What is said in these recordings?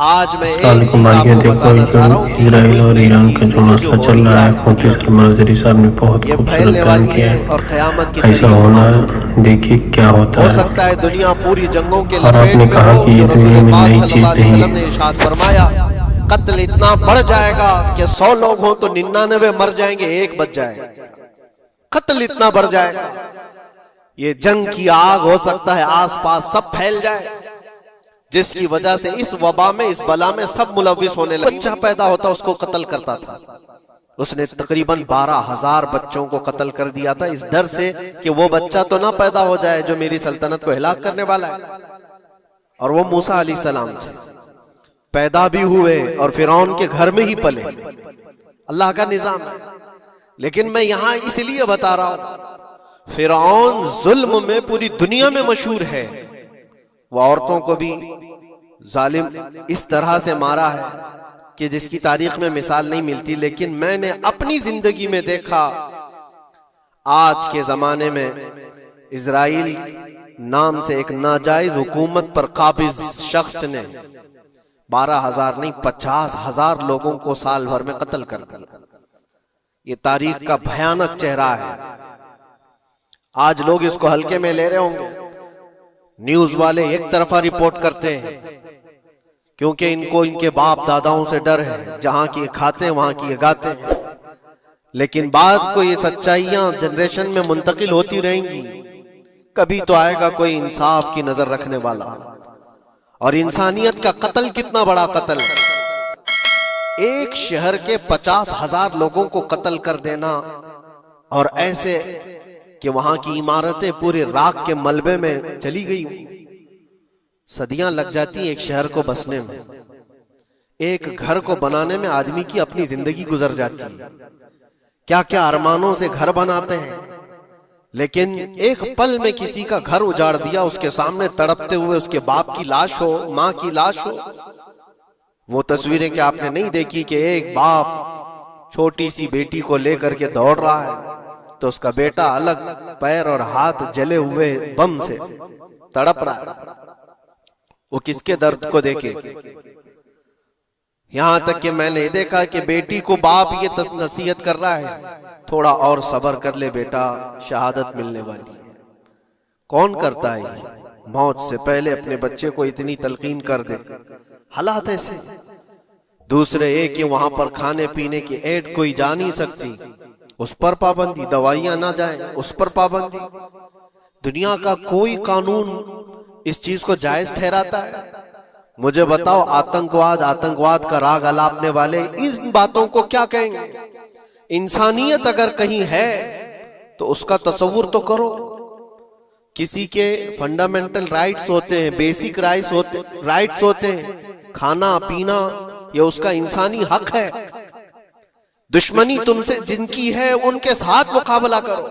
آج میں السلام علیکم بھائیو، دیکھو جو اسرائیل اور ایران کا جو مسئلہ چل رہا ہے، مفتی سلمان ازہری صاحب نے بہت خوبصورت بیان کیا ہے۔ ایسا ہونا دیکھیے کیا ہوتا ہو ہے۔ سکتا ہے دنیا پوری جنگوں کے اور آپ نے لپیٹ میں کہا ہو، کہ یہ جو رسول دنیا میں پاک نئی صلی چیز اللہ علیہ نہیں وسلم نے ارشاد فرمایا قتل اتنا بڑھ جائے گا کہ 100 لوگ ہوں تو 99 مر جائیں گے، ایک بچ جائے گا۔ قتل اتنا بڑھ جائے گا، یہ جنگ کی آگ ہو سکتا ہے آس پاس سب پھیل جائے، جس کی وجہ سے اس وبا میں، اس بلا میں سب ملوث ہونے لگے۔ بچہ پیدا ہوتا اس کو قتل کرتا تھا، اس نے تقریباً 12,000 بچوں کو قتل کر دیا تھا، اس ڈر سے کہ وہ بچہ تو نہ پیدا ہو جائے جو میری سلطنت کو ہلاک کرنے والا ہے۔ اور وہ موسیٰ علیہ السلام تھے، پیدا بھی ہوئے اور فرعون کے گھر میں ہی پلے، اللہ کا نظام ہے۔ لیکن میں یہاں اس لیے بتا رہا ہوں، فرعون ظلم میں پوری دنیا میں مشہور ہے، وہ عورتوں کو بھی ظالم اس طرح سے مارا ہے کہ جس کی تاریخ میں مثال نہیں ملتی۔ لیکن میں نے اپنی زندگی میں دیکھا، آج کے زمانے میں اسرائیل نام سے ایک ناجائز حکومت پر قابض شخص نے 12,000 نہیں 50,000 لوگوں کو سال بھر میں قتل کر دیا۔ یہ تاریخ کا بھیانک چہرہ ہے۔ آج لوگ اس کو ہلکے میں لے رہے ہوں گے، نیوز والے ایک طرفہ رپورٹ کرتے ہیں کیونکہ ان کو ان کے باپ داداؤں سے ڈر ہے، جہاں کی کھاتے ہیں وہاں کی گاتے ہیں۔ لیکن بعد کو یہ سچائیاں جنریشن میں منتقل ہوتی رہیں گی، کبھی تو آئے گا کوئی انصاف کی نظر رکھنے والا۔ اور انسانیت کا قتل کتنا بڑا قتل ہے، ایک شہر کے 50,000 لوگوں کو قتل کر دینا، اور ایسے کہ وہاں کی عمارتیں پورے راکھ کے ملبے میں چلی گئی، صدیاں لگ جاتی ایک شہر کو بسنے میں، ایک گھر کو بنانے میں آدمی کی اپنی زندگی گزر جاتی ہے، کیا کیا ارمانوں سے گھر بناتے ہیں، لیکن ایک پل میں کسی کا گھر اجاڑ دیا، اس کے سامنے تڑپتے ہوئے اس کے باپ کی لاش ہو، ماں کی لاش ہو۔ وہ تصویریں کہ آپ نے نہیں دیکھی کہ ایک باپ چھوٹی سی بیٹی کو لے کر کے دوڑ رہا ہے تو اس کا بیٹا الگ پیر اور ہاتھ جلے ہوئے بم سے تڑپ رہا ہے، وہ کس کے درد کو دیکھے۔ یہاں تک کہ میں نے دیکھا کہ بیٹی کو باپ یہ نصیحت کر رہا ہے، تھوڑا اور صبر کر لے بیٹا، شہادت ملنے والی ہے۔ کون کرتا ہے یہ؟ موت سے پہلے اپنے بچے کو اتنی تلقین کر دے، حالات ایسے۔ دوسرے ایک کہ وہاں پر کھانے پینے کی ایڈ کوئی جا نہیں سکتی، اس پر پابندی، دوائیاں نہ جائیں اس پر پابندی۔ دنیا کا کوئی قانون اس چیز کو جائز ٹھہراتا ہے؟ مجھے بتاؤ، آتنکواد کا راگ الاپنے والے ان باتوں کو کیا کہیں گے؟ انسانیت اگر کہیں ہے تو اس کا تصور تو کرو۔ کسی کے فنڈامنٹل رائٹس ہوتے ہیں، بیسک رائٹس ہوتے ہیں، کھانا پینا یہ اس کا انسانی حق ہے۔ دشمنی تم سے جن کی ہے ان کے ساتھ مقابلہ کرو،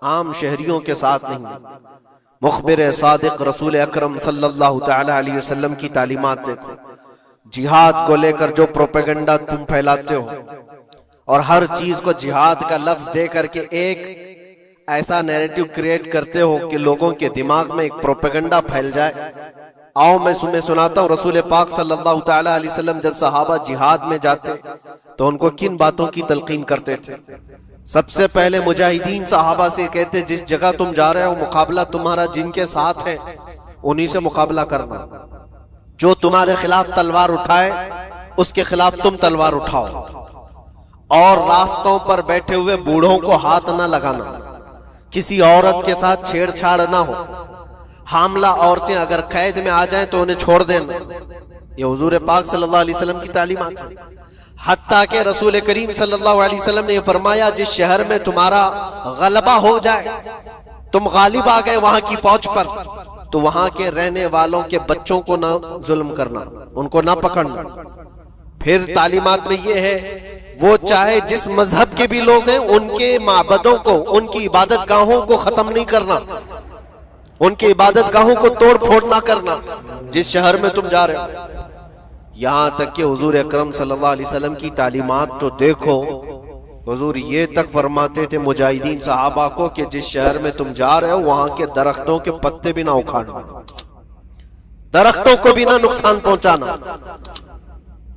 عام شہریوں کے ساتھ نہیں۔ مخبر صادق رسول اکرم صلی اللہ تعالی علیہ وسلم کی تعلیمات دیکھو، جہاد کو لے کر جو پروپیگنڈا تم پھیلاتے ہو، اور ہر چیز کو جہاد کا لفظ دے کر کے ایک ایسا نیریٹو کریٹ کرتے ہو کہ لوگوں کے دماغ میں ایک پروپیگنڈا پھیل جائے۔ آؤ میں سناتا ہوں، رسول پاک صلی اللہ تعالی علیہ وسلم جب صحابہ جہاد میں جاتے تو ان کو کن باتوں کی تلقین کرتے تھے؟ سب سے پہلے مجاہدین صحابہ سے کہتے، جس جگہ تم جا رہے ہو مقابلہ تمہارا جن کے ساتھ ہے انہی سے مقابلہ کرنا، جو تمہارے خلاف تلوار اٹھائے اس کے خلاف تم تلوار اٹھاؤ، اور راستوں پر بیٹھے ہوئے بوڑھوں کو ہاتھ نہ لگانا، کسی عورت کے ساتھ چھیڑ چھاڑ نہ ہو، حاملہ عورتیں اگر قید میں آ جائیں تو انہیں چھوڑ دینا۔ یہ حضور پاک صلی اللہ علیہ وسلم کی تعلیمات ہیں۔ حتیٰ کہ رسول کریم صلی اللہ علیہ وسلم نے یہ فرمایا، جس شہر میں تمہارا غلبہ ہو جائے، تم غالب آ گئے وہاں کی فوج پر، تو وہاں کے رہنے والوں کے بچوں کو نہ ظلم کرنا، ان کو نہ پکڑنا۔ پھر تعلیمات میں یہ ہے، وہ چاہے جس مذہب کے بھی لوگ ہیں ان کے معبدوں کو، ان کی عبادت گاہوں کو ختم نہیں کرنا، ان کی عبادت گاہوں کو توڑ پھوڑ نہ کرنا جس شہر میں تم جا رہے ہو۔ یہاں تک کہ حضور اکرم صلی اللہ علیہ وسلم کی تعلیمات تو دیکھو، حضور یہ تک فرماتے تھے مجاہدین صحابہ کو کہ جس شہر میں تم جا رہے ہو وہاں کے درختوں کے پتے بھی نہ اکھاڑنا، درختوں کو بھی نہ نقصان پہنچانا.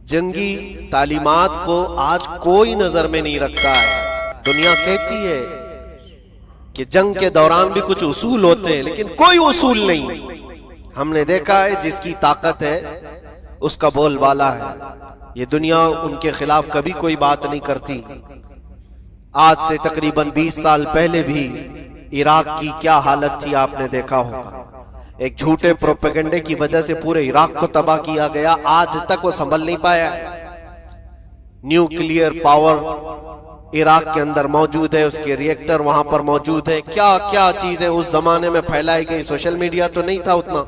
جنگی تعلیمات کو آج کوئی نظر میں نہیں رکھتا ہے. دنیا کہتی ہے کہ جنگ کے دوران بھی کچھ اصول ہوتے ہیں، لیکن کوئی اصول نہیں. ہم نے دیکھا ہے جس کی طاقت ہے اس کا بول بالا ہے. یہ دنیا ان کے خلاف کبھی کوئی بات نہیں کرتی. آج سے تقریباً 20 سال پہلے بھی عراق کی کیا حالت تھی آپ نے دیکھا ہوگا. ایک جھوٹے پروپیگنڈے کی وجہ سے پورے عراق کو تباہ کیا گیا. آج تک وہ سنبھل نہیں پایا. نیوکلیئر پاور عراق کے اندر موجود ہے، اس کے ری ایکٹر وہاں پر موجود ہے. کیا کیا چیزیں اس زمانے میں پھیلائی گئی. سوشل میڈیا تو نہیں تھا اتنا.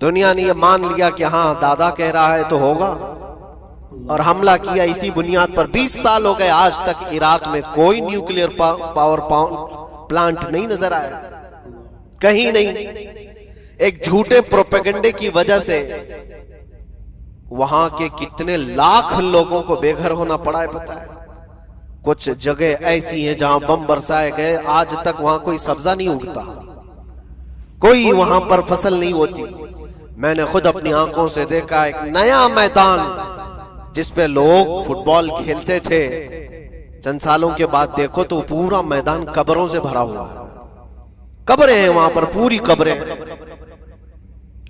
دنیا نے یہ مان لیا کہ ہاں دادا کہہ رہا ہے تو ہوگا، اور حملہ کیا اسی بنیاد پر. 20 سال ہو گئے، آج تک عراق میں کوئی نیوکلیئر پاور پلانٹ نہیں نظر آیا، کہیں نہیں. ایک جھوٹے پروپیگنڈے کی وجہ سے وہاں کے کتنے لاکھ لوگوں کو بے گھر ہونا پڑا ہے پتہ ہے. کچھ جگہ ایسی ہیں جہاں بم برسائے گئے، آج تک وہاں کوئی سبزہ نہیں اگتا، کوئی وہاں پر فصل نہیں ہوتی. میں نے خود اپنی آنکھوں سے دیکھا ایک نیا میدان جس پہ لوگ فٹ بال کھیلتے تھے، چند سالوں کے بعد دیکھو تو پورا میدان قبروں سے بھرا ہوا ہے. قبریں ہیں وہاں پر، پوری قبریں.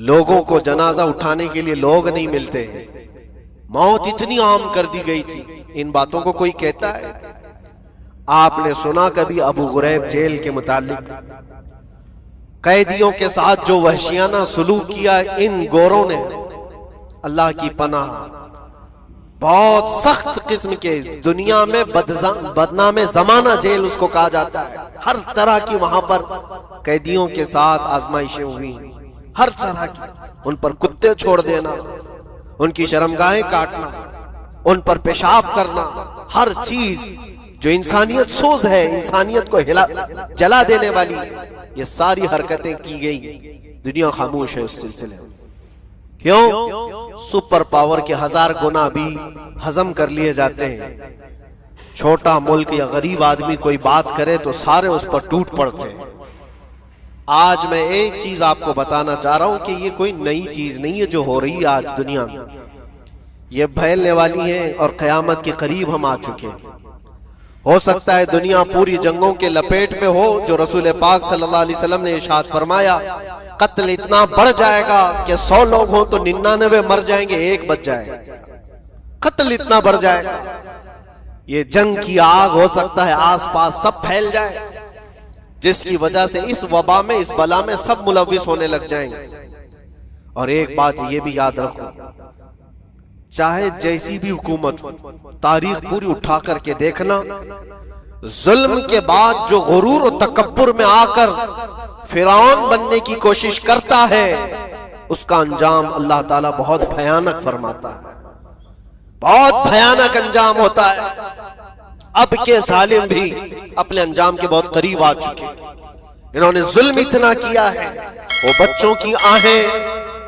لوگوں کو جنازہ اٹھانے کے لیے لوگ نہیں ملتے. موت اتنی عام کر دی گئی تھی. ان باتوں کو کوئی کہتا ہے؟ آپ نے سنا کبھی ابو غریب جیل کے متعلق؟ قیدیوں کے ساتھ جو وحشیانہ سلوک کیا ان گوروں نے، اللہ کی پناہ. بہت سخت قسم کے، دنیا میں بدنام زمانہ جیل اس کو کہا جاتا ہے. ہر طرح کی وہاں پر قیدیوں کے ساتھ آزمائشیں ہوئی، ہر طرح کی. ان پر کتے چھوڑ دینا، ان کی شرمگاہیں کاٹنا، ان پر پیشاب کرنا، ہر چیز جو انسانیت سوز ہے، انسانیت کو جلا دینے والی، یہ ساری حرکتیں کی گئی. دنیا خاموش ہے اس سلسلے میں. کیوں؟ سپر پاور کے 1000 گنا بھی ہضم کر لیے جاتے ہیں. چھوٹا ملک یا غریب آدمی کوئی بات کرے تو سارے اس پر ٹوٹ پڑتے ہیں. آج میں ایک چیز آپ کو بتانا چاہ رہا ہوں کہ یہ کوئی نئی چیز نہیں ہے جو ہو رہی ہے آج دنیا میں. یہ پھیلنے والی ہے اور قیامت کے قریب ہم آ چکے ہیں. ہو سکتا ہے دنیا پوری جنگوں کے لپیٹ میں ہو، جو رسول پاک صلی اللہ علیہ وسلم نے ارشاد فرمایا قتل اتنا بڑھ جائے گا کہ 100 لوگ ہوں تو 99 مر جائیں گے، ایک بچ جائے گا. قتل اتنا بڑھ جائے گا. یہ جنگ کی آگ ہو سکتا ہے آس پاس سب پھیل جائے، جس کی وجہ سے اس وبا میں، اس بلا میں سب ملوث ہونے لگ جائیں گے. اور ایک بات یہ بھی یاد رکھو، چاہے جیسی بھی حکومت ہو، تاریخ پوری اٹھا کر کے دیکھنا، ظلم کے بعد جو غرور و تکبر میں آ کر فرعون بننے کی کوشش کرتا ہے، اس کا انجام اللہ تعالیٰ بہت بھیانک فرماتا ہے. بہت بھیانک انجام ہوتا ہے. اب کے ظالم بھی اپنے انجام کے بہت قریب آ چکے. انہوں نے ظلم اتنا کیا ہے، وہ بچوں کی آہیں،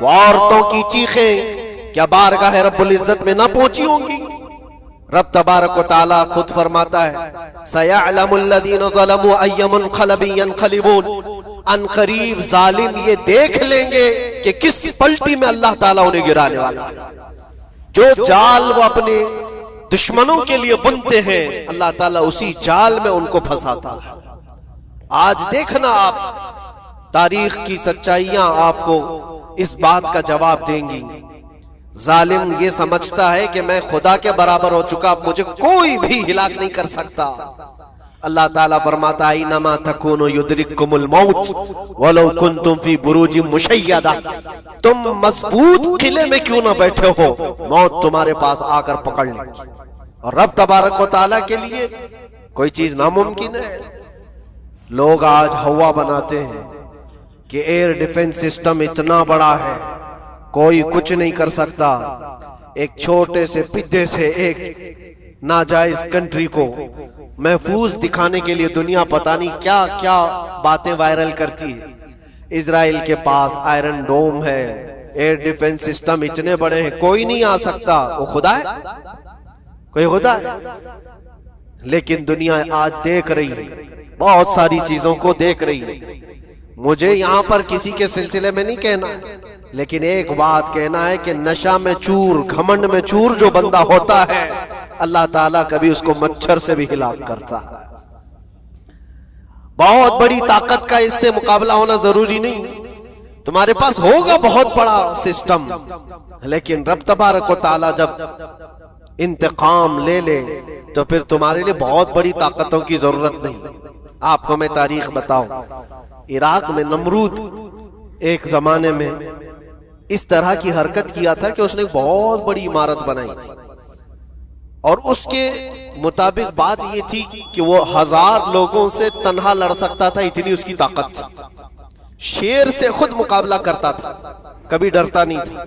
وہ عورتوں کی چیخیں کیا بارگاہ رب العزت میں نہ پہنچی ہوں گی؟ رب تبارک و تعالیٰ خود فرماتا ہے سَيَعْلَمُ الَّذِينَ ظَلَمُوا أَيَّ مُنْقَلَبٍ يَنْقَلِبُونَ. ان قریب ظالم یہ دیکھ لیں گے کہ کس پلٹی میں اللہ تعالیٰ انہیں گرانے والا ہے. جو جال وہ اپنے دشمنوں کے لیے بنتے ہیں، اللہ تعالیٰ اسی جال میں ان کو پھنساتا ہے. آج دیکھنا آپ، تاریخ کی سچائیاں آپ کو اس بات کا جواب دیں گی. ظالم یہ سمجھتا ہے کہ میں خدا کے برابر ہو چکا، مجھے کوئی بھی ہلاک نہیں کر سکتا. اللہ تعالیٰ فرماتا ہے اینما تکونوا یدرککم الموت ولو کنتم فی بروج مشیدہ. تم مضبوط قلعے میں کیوں نہ بیٹھے ہو، موت تمہارے پاس آ کر پکڑ لے. اور رب تبارک و تعالیٰ کے لیے کوئی چیز ناممکن ہے. لوگ آج ہوا بناتے ہیں کہ ایئر ڈیفنس سسٹم اتنا بڑا ہے کوئی کچھ نہیں کر سکتا. ایک چھوٹے سے پدے سے ایک ناجائز کنٹری کو محفوظ دکھانے کے لیے دنیا پتہ نہیں کیا کیا باتیں وائرل کرتی ہے. اسرائیل کے پاس آئرن ڈوم ہے، ایئر ڈیفنس سسٹم اتنے بڑے ہیں، کوئی نہیں آ سکتا. وہ خدا ہے؟ کوئی خدا ہے؟ لیکن دنیا آج دیکھ رہی ہے، بہت ساری چیزوں کو دیکھ رہی ہے. مجھے یہاں پر کسی کے سلسلے میں نہیں کہنا، لیکن ایک بات کہنا ہے کہ نشہ میں چور، گھمنڈ میں چور جو بندہ ہوتا ہے اللہ تعالیٰ کبھی اس کو مچھر سے بھی ہلاک کرتا ہے۔ بہت بڑی طاقت کا اس سے مقابلہ ہونا ضروری نہیں، تمہارے پاس ہوگا بہت بڑا سسٹم، لیکن رب تبارک و تعالیٰ جب انتقام لے لے تو پھر تمہارے لیے بہت بڑی طاقتوں کی ضرورت نہیں۔ آپ کو میں تاریخ بتاؤں، عراق میں نمرود ایک زمانے میں اس طرح کی حرکت کیا تھا کہ اس نے بہت بڑی عمارت بنائی تھی، اور اس کے مطابق بات یہ تھی کہ وہ 1000 لوگوں سے تنہا لڑ سکتا تھا، اتنی اس کی طاقت تھی۔ شیر سے خود مقابلہ کرتا تھا، کبھی ڈرتا نہیں تھا۔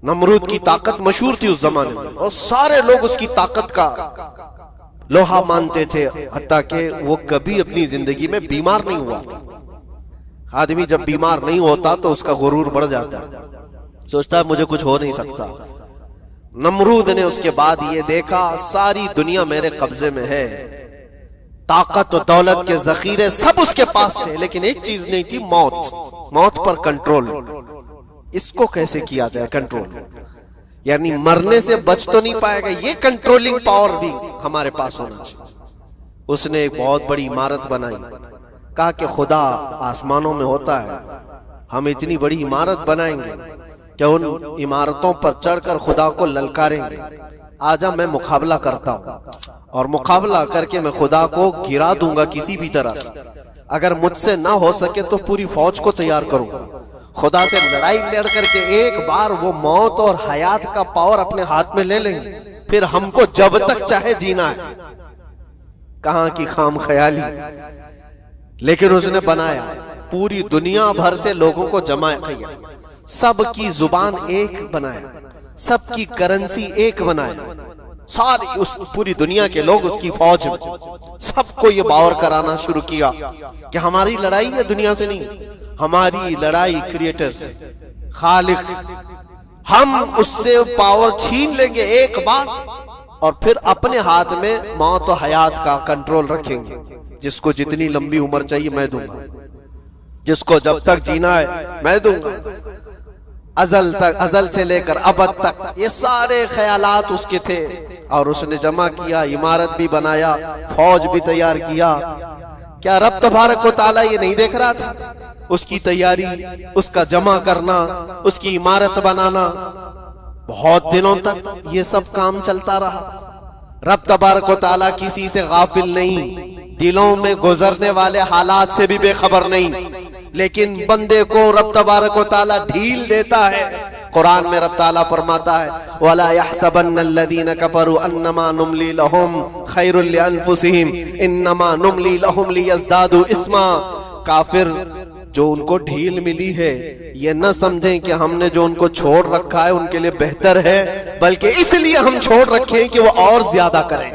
نمرود کی طاقت مشہور تھی اس زمانے میں، اور سارے لوگ اس کی طاقت کا لوہا مانتے تھے، حتیٰ کہ وہ کبھی اپنی زندگی میں بیمار نہیں ہوا تھا۔ آدمی جب بیمار نہیں ہوتا تو اس کا غرور بڑھ جاتا ہے، سوچتا ہے مجھے کچھ ہو نہیں سکتا۔ نمرود نے اس کے بعد یہ دیکھا ساری دنیا میرے قبضے میں ہے، طاقت و دولت کے ذخیرے سب اس کے پاس سے، لیکن ایک چیز نہیں تھی، موت پر کنٹرول۔ اس کو کیسے کیا جائے کنٹرول؟ یعنی مرنے سے بچ تو نہیں پائے گا، یہ کنٹرولنگ پاور بھی ہمارے پاس ہونا چاہیے۔ اس نے ایک بہت بڑی عمارت بنائی، کہا کہ خدا آسمانوں میں ہوتا ہے، ہم اتنی بڑی عمارت بنائیں گے کہ ان عمارتوں پر چڑھ کر خدا کو للکاریں گے۔ آجا میں مقابلہ کرتا ہوں، اور مقابلہ کر کے میں خدا کو گرا دوں گا کسی بھی طرح سے۔ اگر مجھ سے نہ ہو سکے تو پوری فوج کو تیار کروں گا، خدا سے لڑائی لڑ کر کے ایک بار وہ موت اور حیات کا پاور اپنے ہاتھ میں لے لیں گے، پھر ہم کو جب تک چاہے جینا ہے۔ کہاں کی خام خیالی! لیکن اس نے بنایا، پوری دنیا بھر سے لوگوں کو جمع کیا، سب کی زبان ایک بنایا، سب کی کرنسی ایک بنایا، ساری اس پوری دنیا کے لوگ اس کی فوج میں، سب کو یہ باور کرانا شروع کیا کہ ہماری لڑائی ہے دنیا سے نہیں، ہماری لڑائی کریٹر سے، خالق سے۔ ہم اس سے پاور چھین لیں گے ایک بار، اور پھر اپنے ہاتھ میں موت و حیات کا کنٹرول رکھیں گے۔ جس کو جتنی لمبی عمر چاہیے میں دوں گا، جس کو جب تک جینا ہے میں دوں گا، ازل سے لے کر ابد تک۔ یہ سارے خیالات اس کے تھے، اور اس نے جمع کیا، عمارت بھی بنایا، فوج بھی تیار کیا۔ کیا رب تبارک و تعالیٰ یہ نہیں دیکھ رہا تھا؟ اس کی تیاری، اس کا جمع کرنا، اس کی عمارت بنانا، بہت دنوں تک یہ سب کام چلتا رہا۔ رب تبارک و تعالیٰ کسی سے غافل نہیں، دلوں میں گزرنے والے حالات سے بھی بے خبر نہیں، لیکن بندے کو رب تبارک و تعالیٰ ڈھیل دیتا ہے۔ قرآن میں رب تعالیٰ فرماتا ہے وَلَا يَحْسَبَنَّ الَّذِينَ كَفَرُوا أَنَّمَا نُمْلِي لَهُمْ خَيْرٌ لِأَنفُسِهِمْ إِنَّمَا نُمْلِي لَهُمْ لِيَزْدَادُوا إِثْمًا۔ کافر جو ان کو ڈھیل ملی ہے یہ نہ سمجھیں کہ ہم نے جو ان کو چھوڑ رکھا ہے ان کے لیے بہتر ہے، بلکہ اس لیے ہم چھوڑ رکھیں کہ وہ اور زیادہ کریں۔